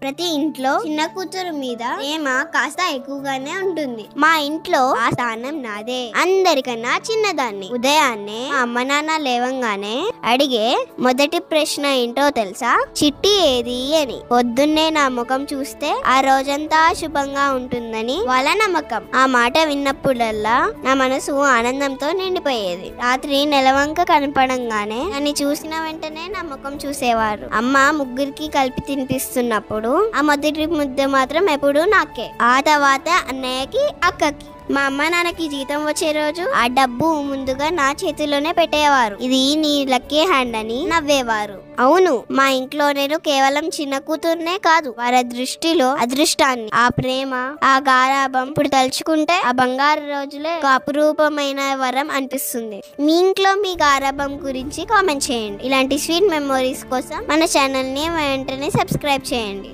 ప్రతి ఇంట్లో చిన్న కూతురు మీద ప్రేమ కాస్త ఎక్కువగానే ఉంటుంది. మా ఇంట్లో ఆ స్థానం నాదే. అందరికన్నా చిన్నదాన్ని. ఉదయాన్నే అమ్మ నాన్న లేవంగానే అడిగే మొదటి ప్రశ్న ఏంటో తెలుసా? చిట్టి ఏది అని. పొద్దున్నే నా ముఖం చూస్తే ఆ రోజంతా శుభంగా ఉంటుందని వాళ్ళ నమ్మకం. ఆ మాట విన్నప్పుడల్లా నా మనసు ఆనందంతో నిండిపోయేది. రాత్రి నెలవంక కనపడంగానే నన్ను చూసిన వెంటనే నా ముఖం చూసేవారు. అమ్మ ముగ్గురికి కలిపి తినిపిస్తున్నప్పుడు ఆ మొదటి ముద్ద మాత్రం ఎప్పుడు నాకే. ఆ తర్వాత అన్నయ్యకి, అక్కకి. మా అమ్మ నాన్నకి జీతం వచ్చే రోజు ఆ డబ్బు ముందుగా నా చేతిలోనే పెట్టేవారు. ఇది నీ లక్కీ హ్యాండ్ అని నవ్వేవారు. అవును, మా ఇంట్లో నేను కేవలం చిన్న కూతుర్నే కాదు, వారి దృష్టిలో అదృష్టాన్ని. ఆ ప్రేమ, ఆ గారాబం ఇప్పుడు తలుచుకుంటే ఆ బంగారు రోజులే ఒక అపురూపమైన వరం అనిపిస్తుంది. మీ ఇంట్లో మీ గారాబం గురించి కామెంట్ చేయండి. ఇలాంటి స్వీట్ మెమోరీస్ కోసం మన ఛానల్ ని వెంటనే సబ్స్క్రైబ్ చేయండి.